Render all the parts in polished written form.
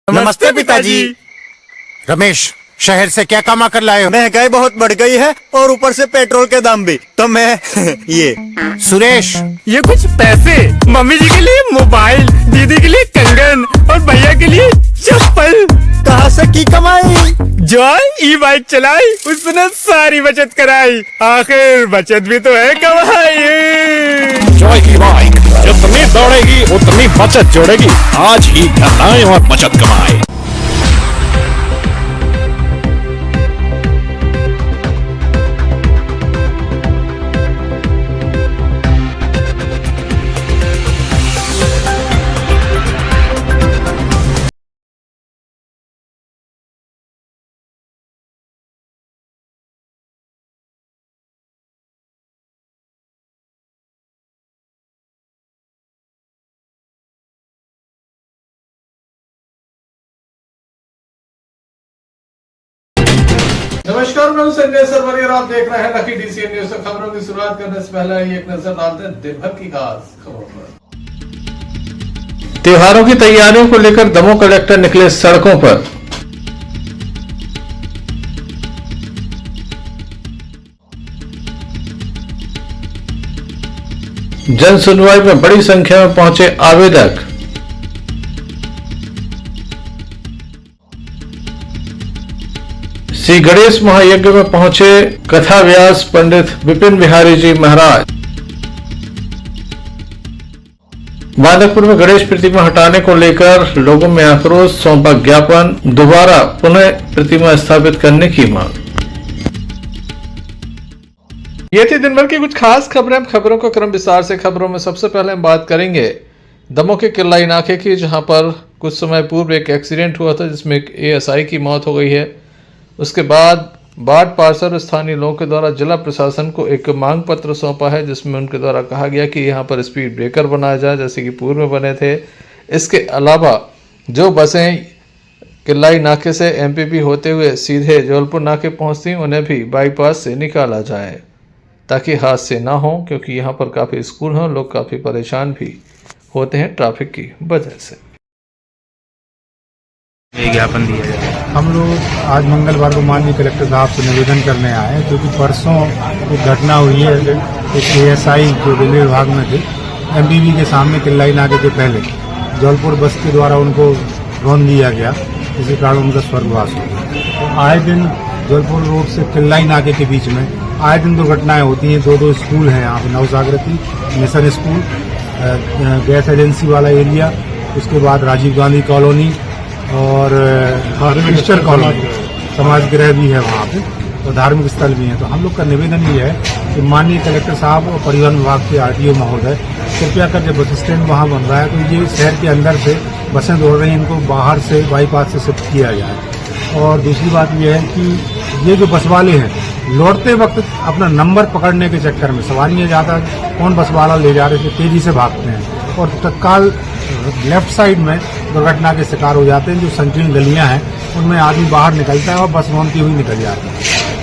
नमस्ते पिताजी। रमेश, शहर से क्या कमा कर लाए हो? महंगाई बहुत बढ़ गई है और ऊपर से पेट्रोल के दाम भी, तो मैं ये। सुरेश, ये कुछ पैसे मम्मी जी के लिए मोबाइल, दीदी के लिए कंगन और भैया के लिए चप्पल। कहाँ से की कमाई? जो ई बाइक चलाई उसने सारी बचत कराई, आखिर बचत भी तो है कमाई। जॉय की बाइक जितनी दौड़ेगी उतनी बचत जोड़ेगी। आज ही घर आए और बचत कमाए। नमस्कार, मैं संजय सरवरी और आप देख रहे हैं लकी डीसीएन न्यूज। खबरों की शुरुआत करने से पहले एक नजर डालते हैं दिन भर की खास खबरों पर। त्योहारों की तैयारियों को लेकर दमोह कलेक्टर निकले सड़कों पर। जन सुनवाई में बड़ी संख्या में पहुंचे आवेदक। श्री गणेश महायज्ञ में पहुंचे कथा व्यास पंडित विपिन बिहारी जी महाराज। माधवपुर में गणेश प्रतिमा हटाने को लेकर लोगों में आक्रोश, सौंपा ज्ञापन, दोबारा पुनः प्रतिमा स्थापित करने की मांग। ये थी दिन भर की कुछ खास खबरें। खबरों का क्रम विस्तार से। खबरों में सबसे पहले हम बात करेंगे दमोह के किल्लाई नाके की, जहां पर कुछ समय पूर्व एक एक्सीडेंट हुआ था जिसमें एक एएसआई की मौत हो गई है। उसके बाद बाढ़ पार्षद और स्थानीय लोगों के द्वारा जिला प्रशासन को एक मांग पत्र सौंपा है, जिसमें उनके द्वारा कहा गया कि यहाँ पर स्पीड ब्रेकर बनाया जाए जैसे कि पूर्व में बने थे। इसके अलावा जो बसें किल्लाई नाके से एमपीपी होते हुए सीधे जबलपुर नाके पहुँचती उन्हें भी बाईपास से निकाला जाए ताकि हादसे ना हो, क्योंकि यहाँ पर काफ़ी स्कूल हैं, लोग काफ़ी परेशान भी होते हैं ट्रैफिक की वजह से। ज्ञापन दिया जाए। हम लोग आज मंगलवार को माननीय कलेक्टर साहब से निवेदन करने आए, क्योंकि परसों एक घटना हुई है। एक एएसआई जो रेलवे विभाग में थे, एमपीपी के सामने किल्लाई नाके के पहले जबलपुर बस के द्वारा उनको रौंद दिया गया, इसी कारण उनका स्वर्गवास हो गया। तो आए दिन जबलपुर रोड से किल्लाई नाके के बीच में आए दिन दुर्घटनाएं होती हैं। दो स्कूल हैं यहाँ पे, Navjagriti mission school, gas agency वाला एरिया, उसके बाद राजीव गांधी कॉलोनी और क्रिश्चियन कॉलोनी, समाज गृह भी है वहाँ पे, और धार्मिक स्थल भी हैं। तो हम लोग का निवेदन ये है कि माननीय कलेक्टर साहब और परिवहन विभाग के आरटीओ महोदय कृपया कर, जब बस स्टैंड वहाँ बन रहा है तो ये शहर के अंदर से बसें दौड़ रही हैं, इनको बाहर से बाईपास से शिफ्ट किया जाए। और दूसरी बात यह है कि ये जो बस वाले हैं लौटते वक्त अपना नंबर पकड़ने के चक्कर में, सवारियाँ ज़्यादा कौन बस वाला ले जा रहे थे, तेजी से भागते हैं और तत्काल लेफ्ट साइड में दुर्घटना के शिकार हो जाते हैं। जो संकीर्ण गलियां हैं उनमें आदमी बाहर निकलता है और बस रौंदती हुई निकल जाती है।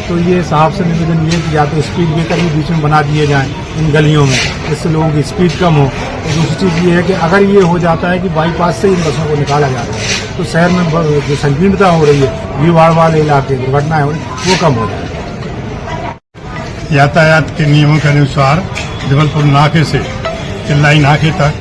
तो ये साहब से निवेदन ये कि या तो स्पीड ब्रेकर भी बीच में बना दिए जाएं इन गलियों में, जिससे लोगों की स्पीड कम हो। और दूसरी चीज़ ये है कि अगर ये हो जाता है कि बाईपास से इन बसों को निकाला जाता है तो शहर में जो संकीर्णता हो रही है, भीड़ भाड़ वाले इलाके दुर्घटनाएं हो रही, वो कम हो जाए। यातायात के नियमों के अनुसार जबलपुर नाके से किल्लाई नाके तक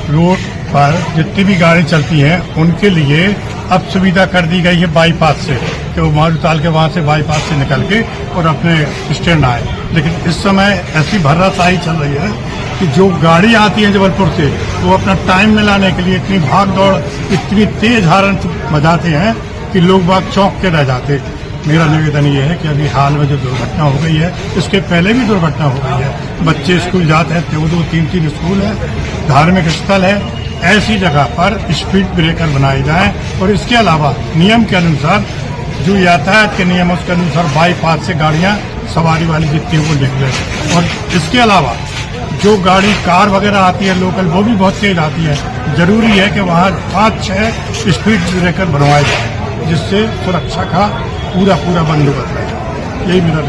रोड पर जितनी भी गाड़ी चलती हैं उनके लिए अब सुविधा कर दी गई है बाईपास से, कि वो मारू ताल के वहाँ से बाईपास से निकल के और अपने स्टैंड आए। लेकिन इस समय ऐसी भर्राशाही चल रही है कि जो गाड़ी आती है जबलपुर से, वो अपना टाइम मिलाने के लिए इतनी भाग दौड़, इतनी तेज हॉर्न बजाते हैं कि लोग बाग चौंक के रह जाते। मेरा निवेदन ये है कि अभी हाल में जो दुर्घटना हो गई है, इसके पहले भी दुर्घटना हो गई है। बच्चे स्कूल जाते हैं, 2-3 स्कूल है, धार्मिक स्थल है, ऐसी जगह पर स्पीड ब्रेकर बनाए जाएं। और इसके अलावा नियम के अनुसार, जो यातायात के नियम उसके अनुसार बाईपास से गाड़ियां सवारी वाली जितनी वो निकले। और इसके अलावा जो गाड़ी कार वगैरह आती है लोकल, वो भी बहुत तेज आती है। जरूरी है कि वहाँ 5-6 स्पीड ब्रेकर बनवाए जाए, जिससे सुरक्षा का पूरा बंदोबस्त है। यही मेरा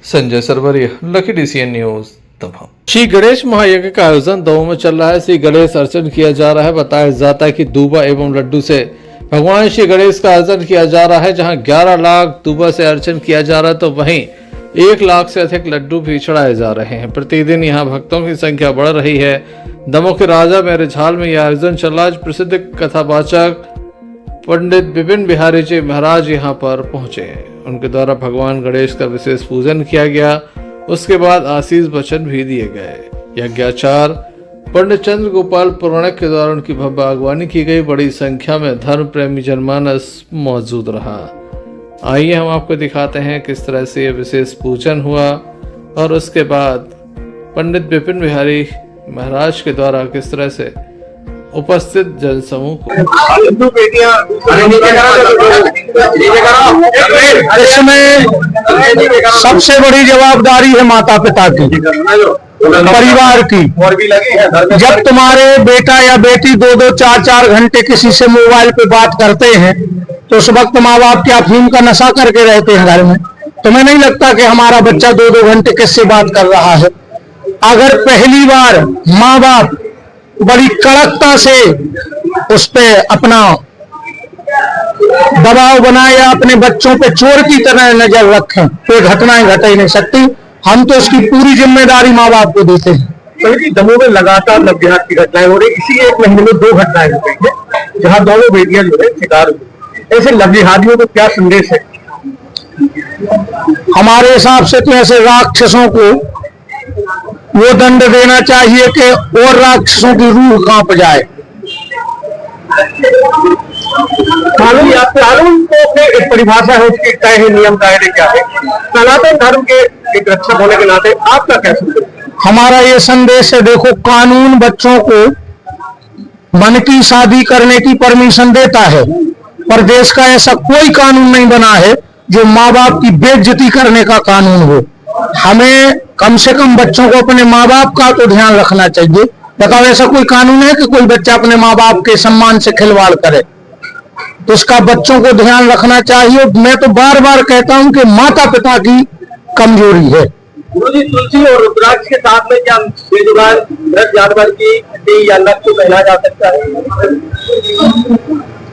Sanjay Sarvari, lucky DCN news. Damoh. Shri Ganesh महायज्ञ का आयोजन दमोह में चल रहा है। श्री गणेश अर्चन किया जा रहा है। बताया जाता है कि दूबा एवं लड्डू से भगवान श्री गणेश का अर्चन किया जा रहा है। जहां 11 लाख दूबा से अर्चन किया जा रहा है तो वहीं 1 लाख से अधिक लड्डू भी चढ़ाए जा रहे हैं। प्रतिदिन यहाँ भक्तों की संख्या बढ़ रही है। दमोह के राजा मैरिज हॉल में यह आयोजन चल रहा है। प्रसिद्ध कथावाचक पंडित विपिन बिहारी जी महाराज यहाँ पर पहुंचे। उनके द्वारा भगवान गणेश का विशेष पूजन किया गया। उसके बाद आशीष वचन भी दिए गए। यज्ञाचार्य पंडित चंद्र गोपाल पुराणिक के द्वारा उनकी भव्य अगवानी की गई। बड़ी संख्या में धर्म प्रेमी जनमानस मौजूद रहा। आइए हम आपको दिखाते हैं किस तरह से यह विशेष पूजन हुआ और उसके बाद पंडित विपिन बिहारी महाराज के द्वारा किस तरह से उपस्थित जनसमूह को इसमें सबसे बड़ी जवाबदारी है माता पिता की, परिवार की। जब तुम्हारे बेटा या बेटी 2-2, 4-4 घंटे किसी से मोबाइल पे बात करते हैं तो उस वक्त माँ बाप क्या अफीम का नशा करके रहते हैं घर में? तुम्हें नहीं लगता कि हमारा बच्चा 2-2 घंटे किससे बात कर रहा है? अगर पहली बार माँ बाप बड़ी कड़कता से उस पे अपना दबाव बनाए या अपने बच्चों पे चोर की तरह नजर रखें तो ये घटनाएं घट ही नहीं सकती। हम तो इसकी पूरी जिम्मेदारी माँ बाप को देते हैं। बल्कि दमोह में लगातार लव्यहार की घटनाएं हो रही। इसी 1 महीने में 2 घटनाएं हो गई है जहां दोनों बेटियां जो है शिकार हुई। ऐसे लव्यहारियों को क्या संदेश है? हमारे हिसाब से तो ऐसे राक्षसों को वो दंड देना चाहिए कि और राक्षसों की रूह कांप जाए। कानून को अपने एक परिभाषा है, उसके तय है, नियम दायरे क्या है। सनातन धर्म के एक रक्षक होने के नाते आपका क्या संदेश? हमारा ये संदेश है, देखो कानून बच्चों को मन की शादी करने की परमिशन देता है, पर देश का ऐसा कोई कानून नहीं बना है जो माँ बाप की बेइज्जती करने का कानून हो। हमें कम से कम बच्चों को अपने माँ बाप का तो ध्यान रखना चाहिए। बताओ ऐसा कोई कानून है कि कोई बच्चा अपने माँ बाप के सम्मान से खिलवाड़ करे? तो इसका बच्चों को ध्यान रखना चाहिए। मैं तो बार बार कहता हूं कि माता पिता की कमजोरी है। गुरुजी, तुलसी और रुद्राक्ष के साथ में क्या बेजुबान मृत जानवर की हड्डी या नख को पहना जा सकता है?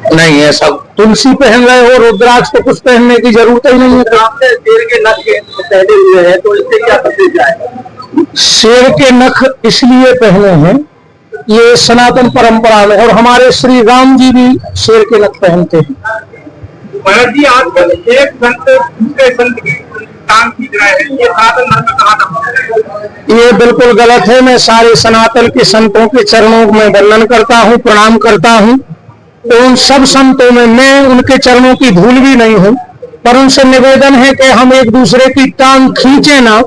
नहीं, ऐसा तुलसी पहन रहे हो, रुद्राक्ष तो कुछ पहनने की जरूरत ही नहीं है। आपने शेर के नख के पहने हुए हैं तो इससे क्या संदेश आएगा? शेर के नख इसलिए पहने हैं, ये सनातन परंपरा में, और हमारे श्री राम जी भी शेर के नख पहनते हैं। महाराज जी, आजकल एक संत दूसरे संत की टांग खींच रहे हैं, ये सनातन धर्म में कहाँ तक? ये बिल्कुल गलत है। मैं सारे सनातन के संतों के चरणों में वंदन करता हूँ, प्रणाम करता हूँ। उन सब संतों में मैं उनके चरणों की धूल भी नहीं हूँ, पर उनसे निवेदन है कि हम एक दूसरे की टांग खींचे ना,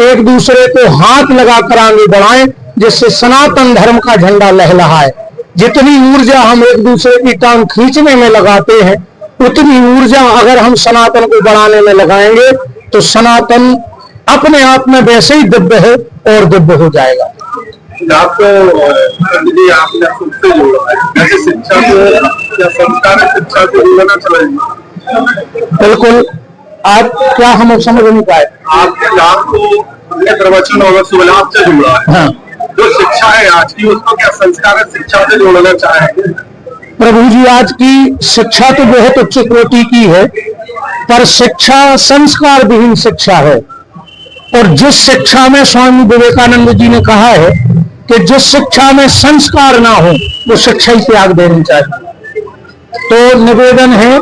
एक दूसरे को हाथ लगाकर आगे बढ़ाएं, जिससे सनातन धर्म का झंडा लहलहाए। जितनी ऊर्जा हम एक दूसरे की टांग खींचने में लगाते हैं, उतनी ऊर्जा अगर हम सनातन को बढ़ाने में लगाएंगे तो सनातन अपने आप में वैसे ही दिव्य है और दिव्य हो जाएगा। आपको आपने खुद से जोड़ा है, ऐसे शिक्षा को या संस्कार शिक्षा को जोड़ना चाहिए। बिल्कुल। आज क्या हम समझ नहीं पाए? आपके नाम को अपने प्रवचन और सुलाभ से जोड़ा है। हाँ। जो शिक्षा है आज की, उसको क्या संस्कार शिक्षा से जोड़ना चाहेंगे? प्रभु जी, आज की शिक्षा तो बहुत उच्च कोटि की है, पर शिक्षा संस्कार विहीन शिक्षा है। और जिस शिक्षा में स्वामी विवेकानंद जी ने कहा है कि जिस शिक्षा में संस्कार ना हो वो शिक्षा ही त्याग देनी चाहिए। तो निवेदन है,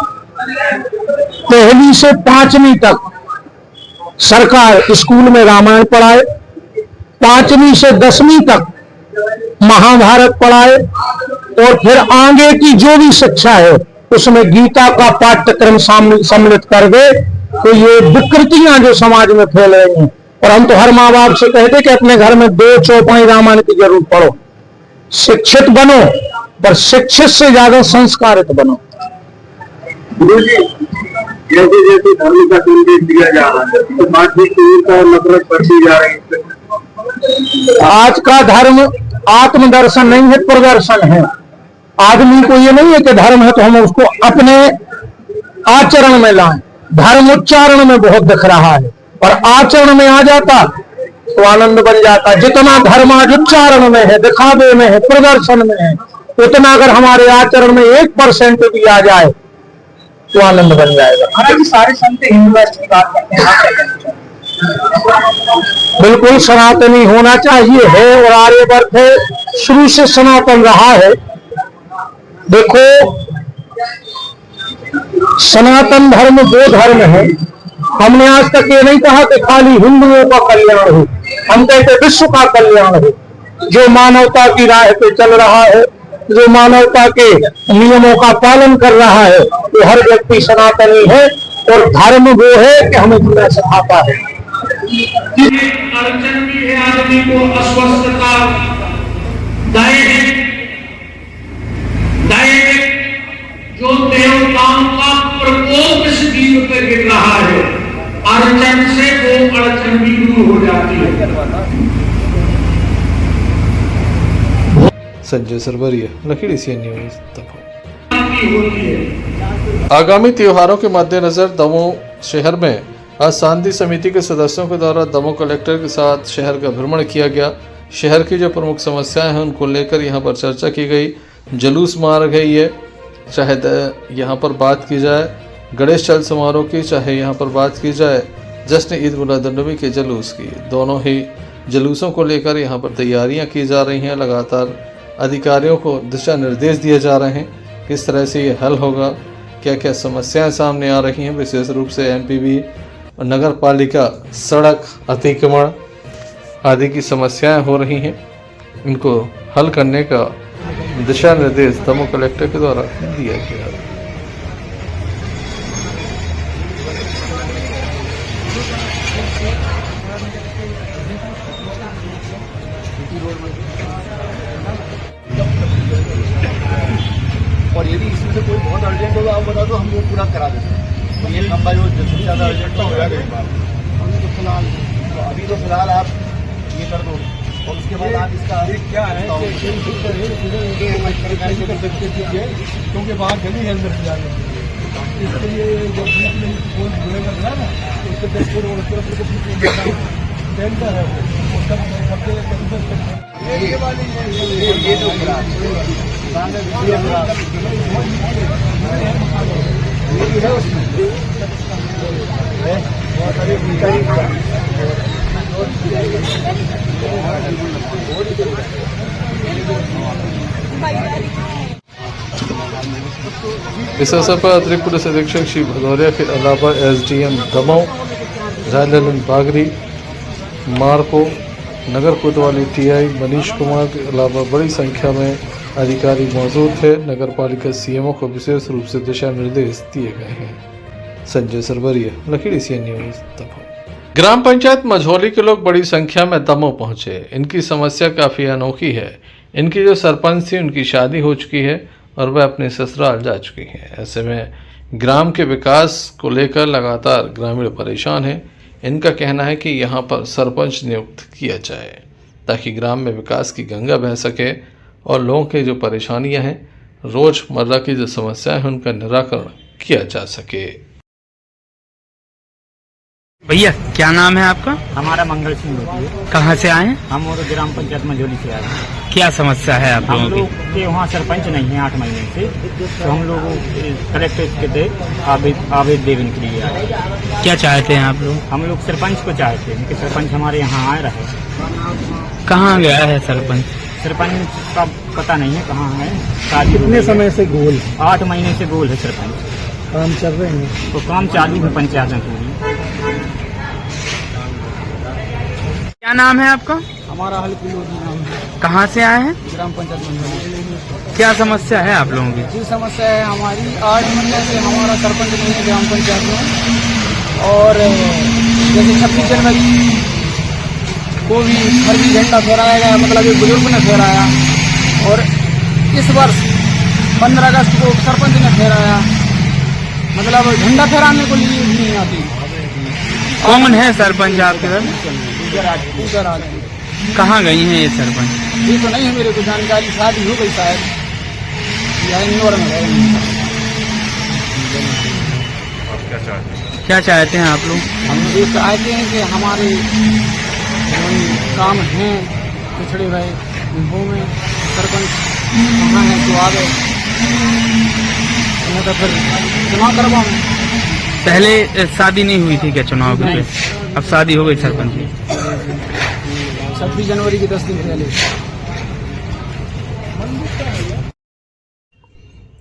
1वीं से 5वीं तक सरकार स्कूल में रामायण पढ़ाए, 5वीं से 10वीं तक महाभारत पढ़ाए, और फिर आगे की जो भी शिक्षा है उसमें गीता का पाठ्यक्रम सम्मिलित कर दे। तो ये विकृतियां जो समाज में फैल रही हैं, और हम तो हर माँ बाप से कहते कि अपने घर में 2 चौपाई रामायण की जरूर पढ़ो। शिक्षित बनो, पर शिक्षित से ज्यादा संस्कारित बनो। गुरु जी, जैसे जैसे धर्म का संदेश दिया जा रहा है तो बातचीत का नफरत बढ़ती जा रही है। आज का धर्म आत्मदर्शन नहीं है, प्रदर्शन है। आदमी को ये नहीं है कि धर्म है तो हम उसको अपने आचरण में लाएं। धर्म उच्चारण में बहुत दिख रहा है, और आचरण में आ जाता तो आनंद बन जाता। जितना धर्म आज उच्चारण में है, दिखावे में है, प्रदर्शन में है, उतना अगर हमारे आचरण में 1% भी आ जाए तो आनंद बन जाएगा। महाराज सारे संत हिंदू राष्ट्र की बात करते हैं, बिल्कुल सनातनी होना चाहिए है और आर्यवर्त है शुरू से सनातन रहा है। देखो सनातन धर्म वो धर्म है, हमने आज तक ये नहीं कहा कि खाली हिंदुओं का कल्याण हो, हम कहते विश्व का कल्याण हो। जो मानवता की राह पे चल रहा है, जो मानवता के नियमों का पालन कर रहा है, वो हर व्यक्ति सनातनी है और धर्म वो है कि हमें जीना सिखाता है। अड़चन भी है आदमी को, अस्वस्थता, दैहिक जो देवताओं का प्रकोप इस जीव पे गिर रहा है, अड़चन से वो अड़चन भी दूर हो जाती है। संजय सरवरिया, लखीडी सी न्यूज दमोह। आगामी त्योहारों के मद्देनजर दमोह शहर में आज शांति समिति के सदस्यों के द्वारा दमोह कलेक्टर के साथ शहर का भ्रमण किया गया। शहर की जो प्रमुख समस्याएं हैं उनको लेकर यहां पर चर्चा की गई, जुलूस मार गई है, चाहे यहाँ पर बात की जाए गणेश चल समारोह की, चाहे यहाँ पर बात की जाए जश्न ईद मिलादुन्नबी के जुलूस की। दोनों ही जुलूसों को लेकर यहाँ पर तैयारियाँ की जा रही हैं। लगातार अधिकारियों को दिशा निर्देश दिए जा रहे हैं किस तरह से ये हल होगा, क्या क्या समस्याएं सामने आ रही हैं। विशेष रूप से एमपीवी नगर पालिका सड़क अतिक्रमण आदि की समस्याएं हो रही हैं, इनको हल करने का दिशा निर्देश दमोह कलेक्टर के द्वारा दिया गया। और यदि इसमें से कोई बहुत अर्जेंट होगा आप बता दो, हम वो पूरा करा देते हैं। तो ये लंबा जो सबसे ज़्यादा अर्जेंट हो गया कई बार, हमने तो फिलहाल आप ये कर दो और उसके बाद आप इसका क्या है क्योंकि बाहर गली है अंदर जाने इसके लिए जब फोन जुड़ेगा ना तो उसके 10 फुट और तरफ टेंटर है वो सब ये वाली ये जो इस अवसर पर अतिरिक्त पुलिस अधीक्षक श्री भदौरिया के अलावा एसडीएम दमोह राजललन बागरी, मार्को, नगर कोतवाली टीआई मनीष कुमार के अलावा बड़ी संख्या में अधिकारी मौजूद थे। नगर पालिका सीएमओ को विशेष रूप से दिशा निर्देश दिए गए हैं। संजय सरवरिया, लखीडी सी न्यूज दमोह। ग्राम पंचायत मझौली के लोग बड़ी संख्या में दमोह पहुंचे। इनकी समस्या काफ़ी अनोखी है। इनकी जो सरपंच थी उनकी शादी हो चुकी है और वह अपने ससुराल जा चुकी हैं। ऐसे में ग्राम के विकास को लेकर लगातार ग्रामीण परेशान हैं। इनका कहना है कि यहाँ पर सरपंच नियुक्त किया जाए ताकि ग्राम में विकास की गंगा बह सके और लोगों की जो परेशानियाँ हैं, रोज़मर्रा की जो समस्याएं हैं, उनका निराकरण किया जा सके। भैया क्या नाम है आपका? हमारा मंगल सिंह होती है। कहाँ से आए हैं? हम और ग्राम पंचायत मझौली से आए हैं। क्या समस्या है आप हम लोगों लोग के वहाँ सरपंच नहीं है 8 महीने से, तो हम लोग कलेक्ट्रेट के थे आवेदन देने के लिए आए। क्या चाहते हैं आप लोग? हम लोग सरपंच को चाहते हैं कि सरपंच हमारे यहाँ आए रहे। कहाँ गया है सरपंच? सरपंच का पता नहीं है कहाँ है। कितने समय से गोल? 8 महीने से गोल है सरपंच। काम चल रहे हैं तो काम चालू है पंचायत में पूरी। क्या नाम है आपका? हमारा हल्की लोधी नाम है। कहाँ से आए हैं? ग्राम पंचायत मंडल। क्या समस्या है आप लोगों की? जी समस्या है हमारी 8 महीने से हमारा सरपंच नहीं है ग्राम पंचायत में। और जैसे 26 जनवरी को भी फर्जी झंडा फहराया गया, मतलब एक बुजुर्ग ने फहराया, और इस वर्ष 15 अगस्त को सरपंच ने फहराया, मतलब झंडा फहराने को लिए भी नहीं आती। कौन है सरपंच आपके घर? कहाँ गई हैं ये सरपंच? ये तो नहीं है मेरे को जानकारी, शादी हो गई शायद या इंदौर में है। क्या चाहते हैं आप लोग? हम ये चाहते हैं कि हमारे काम हैं पिछड़े हुए उनको में सरपंच कहाँ है तो आ गए, तो फिर चुनाव करवाऊँ। पहले शादी नहीं हुई थी क्या चुनाव के? अब शादी हो गई सरपंच की। 26 जनवरी के 10 दिन पहले।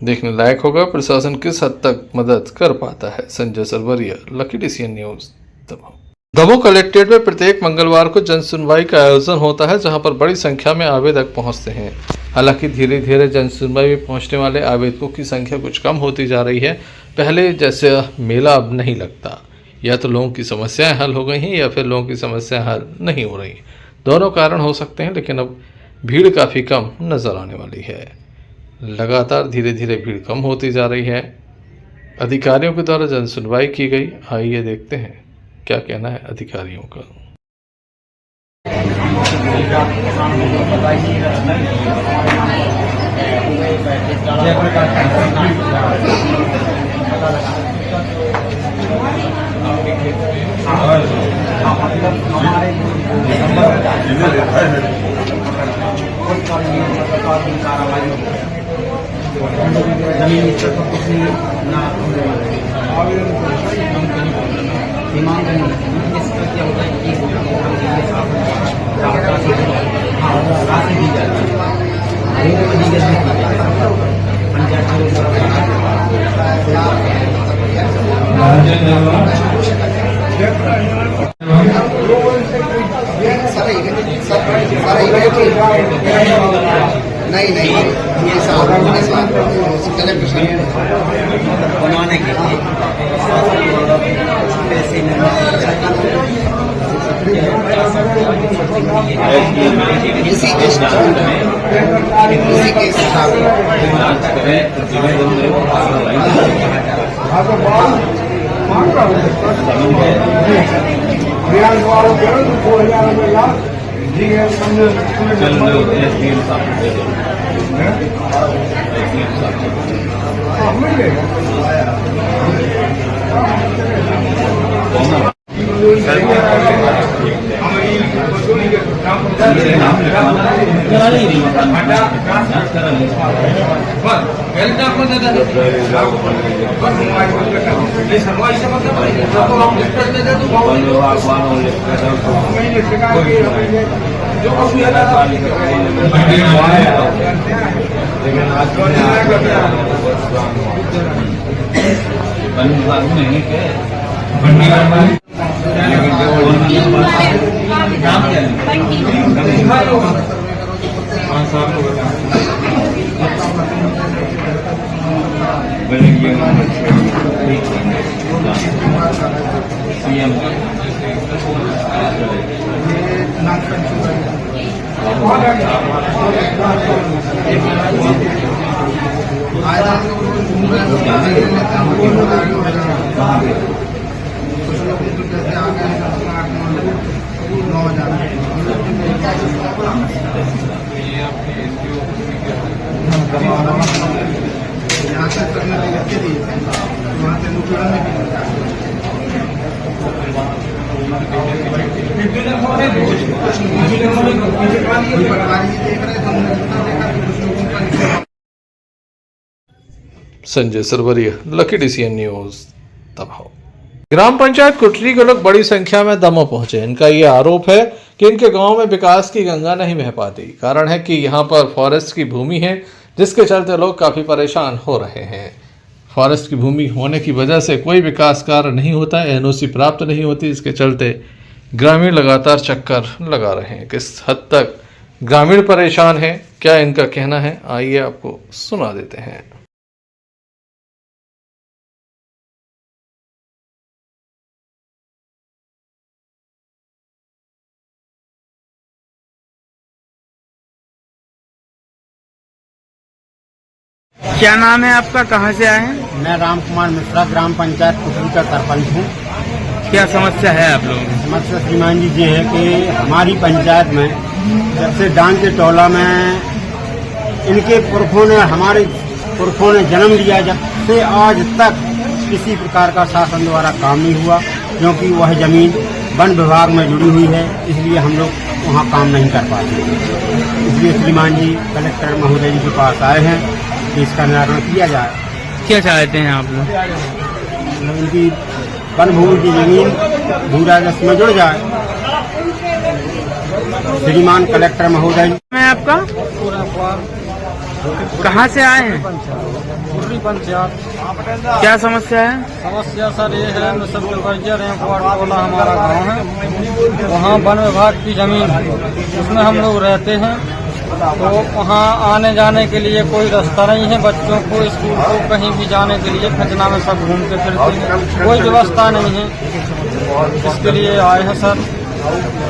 देखने लायक होगा प्रशासन किस हद तक मदद कर पाता है। Sanjay Sarwaria, lucky DCN news, Damoh. Damoh collectorate में प्रत्येक मंगलवार को जन सुनवाई का आयोजन होता है, जहां पर बड़ी संख्या में आवेदक पहुंचते हैं। हालांकि धीरे धीरे जन सुनवाई में पहुंचने वाले आवेदकों की संख्या कुछ कम होती जा रही है। पहले जैसे मेला अब नहीं लगता, या तो लोगों की समस्याएं हल हो गई हैं या फिर लोगों की समस्याएं हल नहीं हो रही। दोनों कारण हो सकते हैं, लेकिन अब भीड़ काफ़ी कम नज़र आने वाली है। लगातार धीरे धीरे भीड़ कम होती जा रही है। अधिकारियों के द्वारा जन सुनवाई की गई, आइए देखते हैं क्या कहना है अधिकारियों का। नहीं ये बनवाने के लिए पैसे इसी के Sanjay Sarwaria, lucky DCN news, Damoh. ग्राम पंचायत कुटरी के लोग बड़ी संख्या में दमोह पहुंचे। इनका ये आरोप है कि इनके गांव में विकास की गंगा नहीं बह पाती। कारण है कि यहां पर फॉरेस्ट की भूमि है, जिसके चलते लोग काफ़ी परेशान हो रहे हैं। फॉरेस्ट की भूमि होने की वजह से कोई विकास कार्य नहीं होता है, NOC प्राप्त नहीं होती। इसके चलते ग्रामीण लगातार चक्कर लगा रहे हैं। किस हद तक ग्रामीण परेशान है, क्या इनका कहना है, आइए आपको सुना देते हैं। क्या नाम है आपका, कहाँ से आए हैं? मैं राम कुमार मिश्रा, ग्राम पंचायत कुटरी का सरपंच हूँ। क्या समस्या है आप लोगों की? समस्या श्रीमान जी ये है कि हमारी पंचायत में जब से डांग के टोला में इनके पुरखों ने, हमारे पुरखों ने जन्म लिया, जब से आज तक किसी प्रकार का शासन द्वारा काम नहीं हुआ, क्योंकि वह जमीन वन विभाग में जुड़ी हुई है, इसलिए हम लोग वहाँ काम नहीं कर पाते। इसलिए श्रीमान जी कलेक्टर महोदय जी के पास आए हैं कि इसका निराकरण किया जाए। क्या चाहते हैं आप लोग? उनकी वन भूमि की जमीन भू राजस्व में जुड़ जाए। श्रीमान कलेक्टर महोदय। मैं आपका कहाँ से आए हैं? पूर्वी पंचायत। क्या समस्या है? समस्या सर ये है, हम सब बर्जर हैं, वाला हमारा गांव है, वहाँ वन विभाग की जमीन है, उसमें हम लोग रहते हैं। तो वहाँ आने जाने के लिए कोई रास्ता नहीं है, बच्चों को स्कूल को कहीं भी जाने के लिए खजना में सब घूमते फिरते हैं, कोई व्यवस्था नहीं है। इसके लिए आए हैं सर।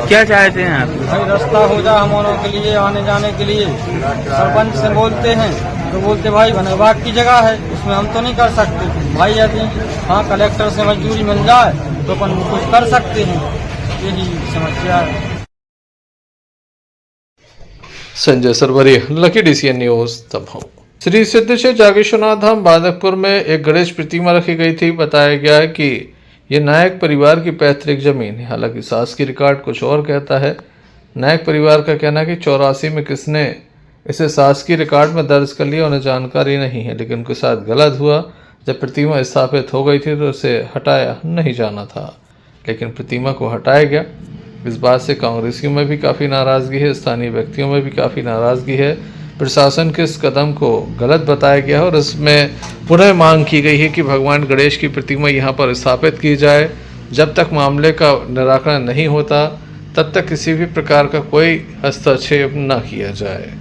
क्या चाहते हैं आप? भाई रास्ता हो जाए हम लोगों के लिए आने जाने के लिए। सरपंच से बोलते हैं तो बोलते भाई वन विभाग की जगह है, उसमें हम तो नहीं कर सकते। भाई यदि हाँ कलेक्टर से मंजूरी मिल जाए तो अपन कुछ कर सकते हैं, यही समस्या है। Sanjay Sarvari, lucky DCN news Damoh. Shri Siddheshwar Jageshwarnath Dham Bandakpur में एक गणेश प्रतिमा रखी गई थी। बताया गया है कि ये नायक परिवार की पैतृक जमीन है। हालांकि शासकीय रिकॉर्ड कुछ और कहता है। नायक परिवार का कहना है कि 84 में किसने इसे शासकीय रिकॉर्ड में दर्ज कर लिया उन्हें जानकारी नहीं है, लेकिन उनके साथ गलत हुआ। जब प्रतिमा स्थापित हो गई थी तो उसे हटाया नहीं जाना था, लेकिन प्रतिमा को हटाया गया। इस बात से कांग्रेसियों में भी काफ़ी नाराज़गी है, स्थानीय व्यक्तियों में भी काफ़ी नाराज़गी है। प्रशासन के इस कदम को गलत बताया गया है और इसमें पुनः मांग की गई है कि भगवान गणेश की प्रतिमा यहां पर स्थापित की जाए। जब तक मामले का निराकरण नहीं होता तब तक किसी भी प्रकार का कोई हस्तक्षेप न किया जाए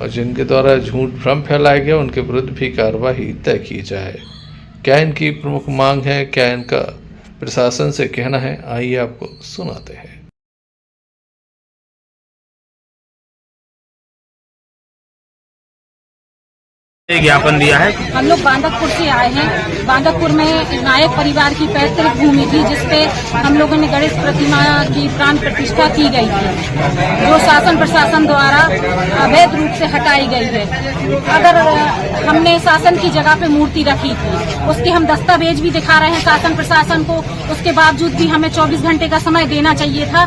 और जिनके द्वारा झूठ भ्रम फैलाया गया उनके विरुद्ध भी कार्रवाई तय की जाए। क्या इनकी प्रमुख मांग है, क्या इनका प्रशासन से कहना है, आइए आपको सुनाते हैं। ज्ञापन दिया है। हम लोग बांदकपुर से आए हैं। बांदकपुर में नायक परिवार की पैतृक भूमि थी जिसपे हम लोगों ने गणेश प्रतिमा की प्राण प्रतिष्ठा की गई थी, जो शासन प्रशासन द्वारा अवैध रूप से हटाई गई है। अगर हमने शासन की जगह पे मूर्ति रखी थी, उसके हम दस्तावेज भी दिखा रहे हैं शासन प्रशासन को, उसके बावजूद भी हमें 24 घंटे का समय देना चाहिए था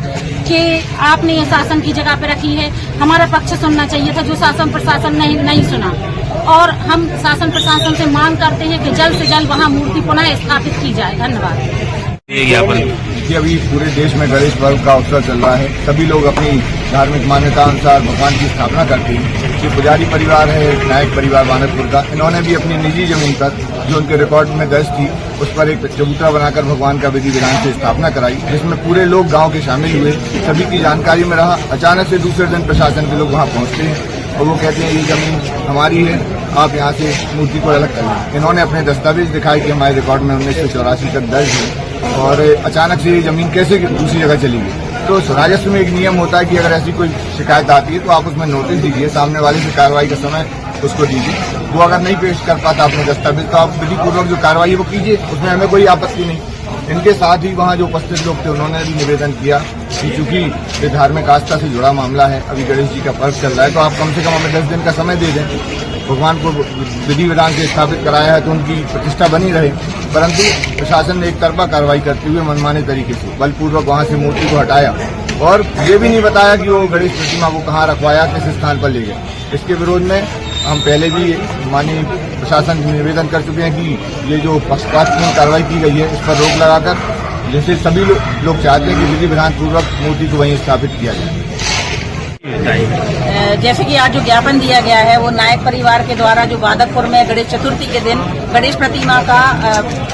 कि आपने ये शासन की जगह पे रखी है, हमारा पक्ष सुनना चाहिए था, जो शासन प्रशासन नहीं सुना। और हम शासन प्रशासन से मांग करते हैं कि जल्द से जल्द वहां मूर्ति पुनः स्थापित की जाए। धन्यवाद। देखिए, अभी पूरे देश में गणेश पर्व का अवसर चल रहा है। सभी लोग अपनी धार्मिक मान्यता अनुसार भगवान की स्थापना करते हैं। ये पुजारी परिवार है, नायक परिवार बांदकपुर का, इन्होंने भी अपनी निजी जमीन पर जो उनके रिकॉर्ड में दर्ज थी उस पर एक चबूतरा बनाकर भगवान का विधि विधान से स्थापना कराई, जिसमें पूरे लोग गाँव के शामिल हुए। सभी की जानकारी में रहा। अचानक से दूसरे दिन प्रशासन के लोग वहाँ पहुँचते हैं और वो कहते हैं ये जमीन हमारी है, आप यहाँ से मूर्ति को अलग कर लें। इन्होंने अपने दस्तावेज दिखाए कि हमारे रिकॉर्ड में 1984 तक दर्ज है और अचानक से ये जमीन कैसे दूसरी जगह चली गई। तो राजस्व में एक नियम होता है कि अगर ऐसी कोई शिकायत आती है तो आप उसमें नोटिस दीजिए, सामने वाले से कार्रवाई का समय उसको दीजिए। वो अगर नहीं पेश कर पाता अपने दस्तावेज तो आप विधिपूर्वक जो कार्रवाई है वो कीजिए, उसमें हमें कोई आपत्ति नहीं। इनके साथ ही वहाँ जो उपस्थित लोग थे उन्होंने भी निवेदन किया कि चूंकि ये धार्मिक आस्था से जुड़ा मामला है, अभी गणेश जी का पर्व चल रहा है, तो आप कम से कम हमें 10 दिन का समय दे दें। भगवान को विधि विधान से स्थापित कराया है तो उनकी प्रतिष्ठा बनी रहे, परंतु प्रशासन ने एक तरफा कार्रवाई करते हुए मनमाने तरीके से बलपूर्वक वहाँ से मूर्ति को हटाया और ये भी नहीं बताया कि वो गणेश प्रतिमा को कहाँ रखवाया, किस स्थान पर ले गए। इसके विरोध में हम पहले भी माननीय प्रशासन से निवेदन कर चुके हैं कि ये जो पक्षपातपूर्ण कार्रवाई की गई है इस पर रोक लगाकर जैसे सभी लोग चाहते हैं कि विधि विधान पूर्वक मूर्ति को वहीं स्थापित किया जाए। जैसे कि आज जो ज्ञापन दिया गया है वो नायक परिवार के द्वारा जो बांदकपुर में गणेश चतुर्थी के दिन गणेश प्रतिमा का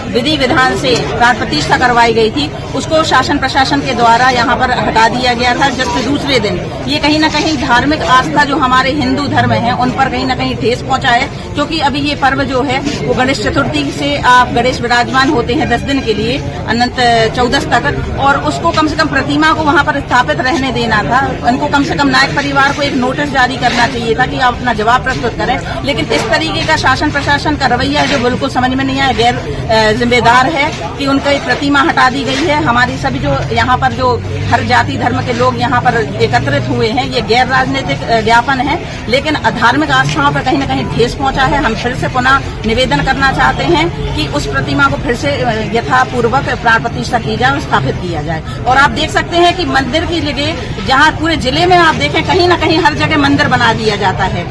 विधि विधान से प्राण प्रतिष्ठा करवाई गई थी, उसको शासन प्रशासन के द्वारा यहाँ पर हटा दिया गया था जबकि दूसरे दिन। ये कहीं न कहीं धार्मिक आस्था जो हमारे हिंदू धर्म है उन पर कहीं न कहीं ठेस पहुंचा है, क्योंकि अभी ये पर्व जो है वो गणेश चतुर्थी से आप गणेश विराजमान होते हैं 10 दिन के लिए अनंत 14 तक, और उसको कम से कम प्रतिमा को वहाँ पर स्थापित रहने देना था। उनको कम से कम नायक परिवार को एक नोटिस नोटिस जारी करना चाहिए था कि आप अपना जवाब प्रस्तुत करें। लेकिन इस तरीके का शासन प्रशासन का रवैया है जो बिल्कुल समझ में नहीं आया, गैर जिम्मेदार है कि उनका एक प्रतिमा हटा दी गई है। हमारी सभी जो यहाँ पर जो हर जाति धर्म के लोग यहाँ पर एकत्रित हुए हैं, ये गैर राजनीतिक ज्ञापन है, लेकिन धार्मिक आस्थाओं पर कहीं न कहीं ठेस पहुंचा है। हम फिर से पुनः निवेदन करना चाहते हैं कि उस प्रतिमा को फिर से यथापूर्वक प्राण प्रतिष्ठा की जाए और स्थापित किया जाए। और आप देख सकते हैं कि मंदिर की जगह जहाँ पूरे जिले में आप देखें कहीं न कहीं हर जगह मंदिर बना दिया जाता है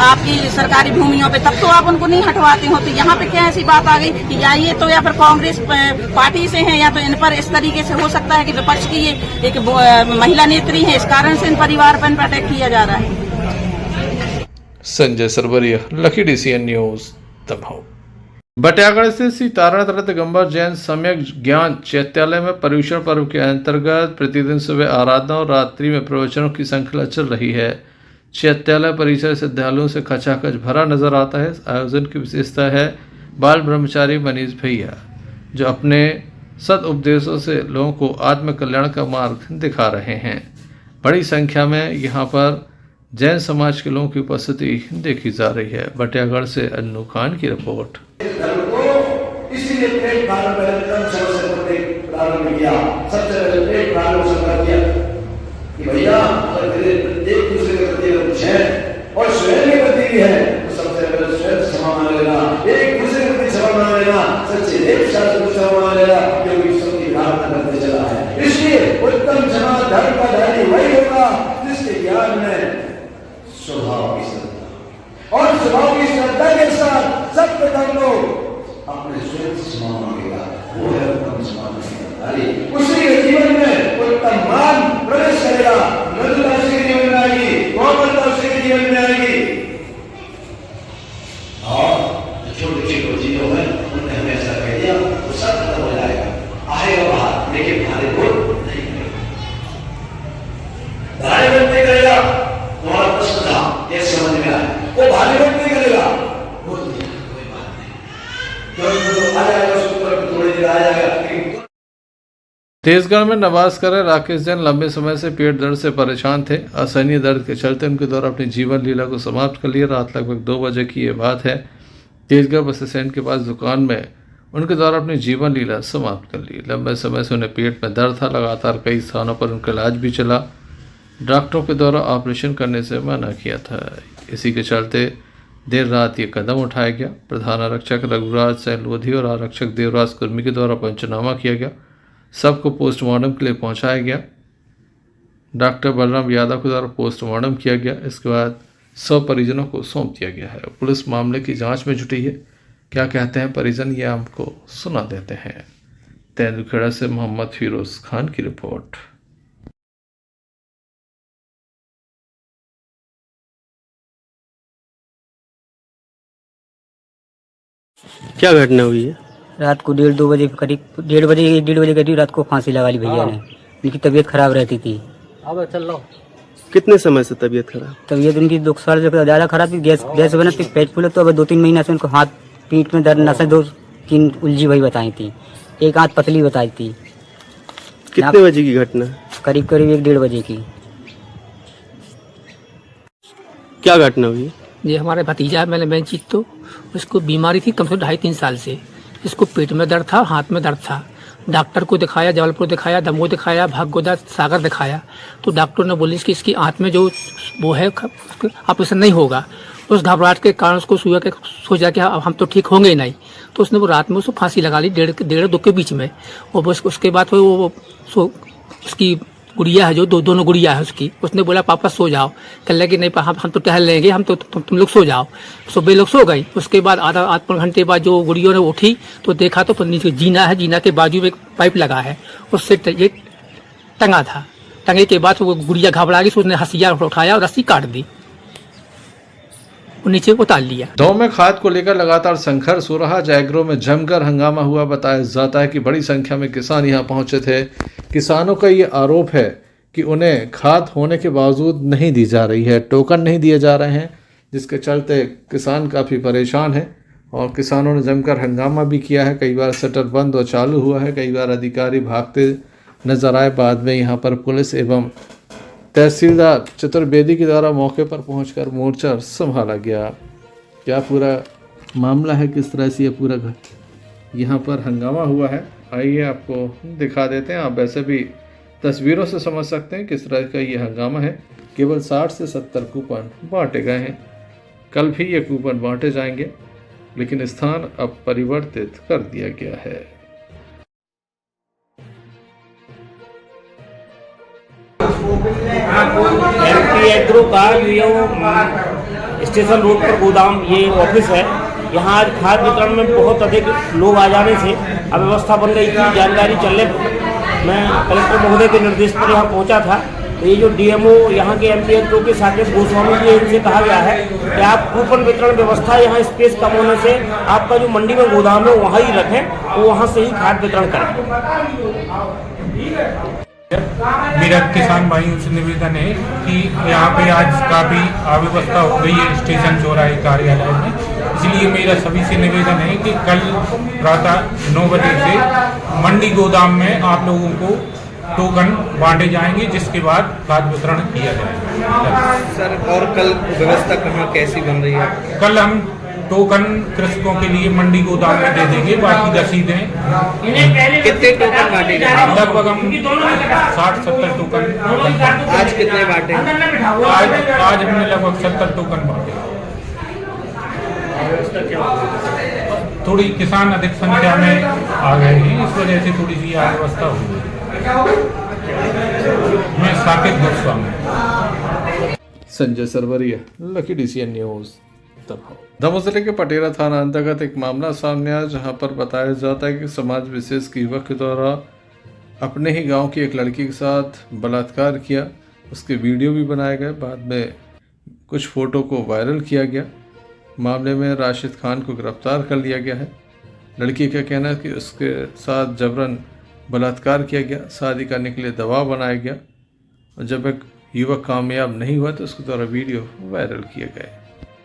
आपकी सरकारी भूमियों पे, तब तो आप उनको नहीं हटवाते हो। तो यहाँ पे क्या ऐसी बात आ गई कि या ये तो या फिर कांग्रेस पार्टी से हैं या तो इन पर इस तरीके से हो सकता है कि विपक्ष की ये एक महिला नेत्री है, इस कारण से इन परिवार पर अटैक किया जा रहा है। Sanjay Sarwaria, lucky DCN news, Damoh. Batiyagarh से श्री तारानाथ दिगंबर जैन सम्यक ज्ञान चैत्यालय में पर्युषण पर्व के अंतर्गत प्रतिदिन सुबह आराधना और रात्रि में प्रवचनों की श्रृंखला चल रही है। चैत्यालय परिसर श्रद्धालुओं से खचाखच भरा नजर आता है। आयोजन की विशेषता है बाल ब्रह्मचारी मनीष भैया, जो अपने सद उपदेशों से लोगों को आत्म कल्याण का मार्ग दिखा रहे हैं। बड़ी संख्या में यहाँ पर जैन समाज के लोगों की उपस्थिति देखी जा रही है। बटियागढ़ से अन्नू खान की रिपोर्ट। इसीलिए प्लेट प्रारंभ किया, सबसे पहले प्लेट प्रारंभ किया कि भैया अगर एक दूसरे के प्रति कुछ है और स्वयं के प्रति भी है तो सबसे पहले स्वयं क्षमा मांग लेना, एक दूसरे के प्रति क्षमा मांग लेना, सच्चे एक शास्त्र को क्षमा मांग लेना, क्योंकि सबकी प्रार्थना करते चला है। इसलिए उत्तम क्षमा धर्म का धर्म वही होगा जिसके ज्ञान में स्वभाव की श्रद्धा, और स्वभाव की श्रद्धा के साथ सब प्रथम लोग अपने स्वयं से क्षमा मांगेगा, वो है उत्तम क्षमा मांगेगा। उसी के जीवन में उत्तम मान प्रवेश करेगा, मृदुता उसके जीवन में आएगी, कोमलता उसके जीवन में आएगी। और छोटे छोटे चीजों में उन्होंने हमें ऐसा कह दिया वो सब खत्म हो जाएगा, आएगा बाहर, लेकिन भारी बोल नहीं करेगा, भारी बोल नहीं करेगा। तुम्हारा प्रश्न था ये समझ में आया, वो भारी बोल नहीं करेगा, बोल दिया कोई बात नहीं, तो आ जाएगा उसको तरफ थोड़ी देर आ जाएगा। तेजगढ़ में नवाज करे राकेश जैन लंबे समय से पेट दर्द से परेशान थे। असहनीय दर्द के चलते उनके द्वारा अपनी जीवन लीला को समाप्त कर लिया। रात लगभग 2 बजे की ये बात है। तेजगढ़ बस स्टैंड के पास दुकान में उनके द्वारा अपनी जीवन लीला समाप्त कर ली। लंबे समय से उन्हें पेट में दर्द था। लगातार कई स्थानों पर उनका इलाज भी चला। डॉक्टरों के द्वारा ऑपरेशन करने से मना किया था। इसी के चलते देर रात ये कदम उठाया गया। प्रधान आरक्षक रघुराज सैन लोधी और आरक्षक देवराज कुर्मी के द्वारा पंचनामा किया गया। सबको पोस्टमार्टम के लिए पहुंचाया गया। डॉक्टर बलराम यादव के द्वारा पोस्टमार्टम किया गया। इसके बाद 100 परिजनों को सौंप दिया गया है। पुलिस मामले की जांच में जुटी है। क्या कहते हैं परिजन, ये आपको सुना देते हैं। तेंदुखेड़ा से मोहम्मद फिरोज खान की रिपोर्ट। क्या घटना हुई है? रात को 1:30-2 बजे करीब, 1:30 बजे करीब रात को फांसी लगा ली भैया ने। उनकी तबीयत खराब रहती थी। अब चल लो। कितने समय से तबीयत खराब? तबीयत उनकी 2 साल से ज़्यादा खराब थी। गैस बना थी, पेट फूला, तो अब 2-3 महीना से उनको हाथ पीठ में दर्द, नसें 2-3 उलझी हुई बताई थी। एक हाथ पतली बताई थी। कितने बजे की घटना? करीब 1:30 बजे की। क्या घटना हुई? ये हमारे भतीजा है, मैंने मैं जीत, तो उसको बीमारी थी कम से कम 2.5-3 साल से। इसको पेट में दर्द था, हाथ में दर्द था। डॉक्टर को दिखाया, जबलपुर दिखाया, दमोह दिखाया, भागगोदा, सागर दिखाया, तो डॉक्टर ने बोली कि इसकी आंत में जो वो है ऑपरेशन नहीं होगा। उस घबराहट के कारण उसको सोचा कि हम तो ठीक होंगे ही नहीं, तो उसने वो रात में उसको फांसी लगा ली 1:30-2 के बीच में। और बस उसके बाद वो उसकी गुड़िया है, जो दोनों गुड़िया है उसकी, उसने बोला पापा सो जाओ। कह लगे नहीं हम तो टहल लेंगे, हम तो तुम लोग सो जाओ। सुबह लोग सो गई। उसके बाद आधा 8 घंटे बाद जो गुड़ियों ने उठी तो देखा तो नीचे जीना है, जीना के बाजू में एक पाइप लगा है, उससे ये टंगा था। टंगे के बाद वो गुड़िया घबरा गई, उसने हसिया उठाया और रस्सी काट दी, नीचे उतार लिया। दो में खाद को लेकर लगातार संघर्ष हो रहा। जयगृह में जमकर हंगामा हुआ। बताया जाता है कि बड़ी संख्या में किसान यहां पहुंचे थे। किसानों का ये आरोप है कि उन्हें खाद होने के बावजूद नहीं दी जा रही है, टोकन नहीं दिए जा रहे हैं, जिसके चलते किसान काफ़ी परेशान है। और किसानों ने जमकर हंगामा भी किया है। कई बार शटर बंद और चालू हुआ है, कई बार अधिकारी भागते नजर आए। बाद में यहाँ पर पुलिस एवं तहसीलदार चतुर्वेदी के द्वारा मौके पर पहुंचकर मोर्चा संभाला गया। क्या पूरा मामला है, किस तरह से ये पूरा यहाँ पर हंगामा हुआ है, आइए आपको दिखा देते हैं। आप वैसे भी तस्वीरों से समझ सकते हैं किस तरह का ये हंगामा है। केवल 60 से 70 कूपन बांटे गए हैं। कल भी ये कूपन बांटे जाएंगे, लेकिन स्थान अब परिवर्तित कर दिया गया है। एमपी एग्रो का स्टेशन रोड पर गोदाम ये ऑफिस है। यहाँ आज खाद वितरण में बहुत अधिक लोग आ जाने से अव्यवस्था बन गई थी। जानकारी चलने मैं कलेक्टर महोदय के निर्देश पर यहाँ पहुँचा था। तो ये जो डीएमओ यहाँ के एमपी एग्रो के साकेत गोस्वामी जी, इनसे कहा गया है कि आप कूपन वितरण व्यवस्था यहाँ स्पेस कम होने से आपका जो मंडी में गोदाम है वहाँ ही रखें, तो वहाँ से ही खाद वितरण करें। मेरा किसान भाइयों से निवेदन है कि यहाँ पे आज काफ़ी अव्यवस्था हो गई है स्टेशन चौराहे कार्यालय में, इसलिए मेरा सभी से निवेदन है कि कल प्रातः 9 बजे से मंडी गोदाम में आप लोगों को टोकन बांटे जाएंगे, जिसके बाद खाद वितरण किया जाएगा। सर, और कल व्यवस्था कहाँ कैसी बन रही है? कल हम टोकन कृषकों के लिए मंडी गोदाम में दे देंगे, बाकी रसीदें। कितने टोकन बांटे जाएंगे? लगभग हम 60-70 टोकन। आज कितने बांटे? आज हमने लगभग 70 टोकन बांटे। थोड़ी किसान अधिक संख्या में आ गए हैं, इस वजह से थोड़ी सी अव्यवस्था हो गई। मैं Saket Goswami. Sanjay Sarwaria, lucky DCN news. Damoh जिले के पटेरा थाना अंतर्गत एक मामला सामने आया, जहां पर बताया जाता है कि समाज विशेष के युवक के द्वारा अपने ही गांव की एक लड़की के साथ बलात्कार किया। उसके वीडियो भी बनाए गए, बाद में कुछ फ़ोटो को वायरल किया गया। मामले में राशिद खान को गिरफ्तार कर लिया गया है। लड़की का कहना है कि उसके साथ जबरन बलात्कार किया गया, शादी करने के लिए दबाव बनाया गया, और जब एक युवक कामयाब नहीं हुआ तो उसके द्वारा वीडियो वायरल किए गए।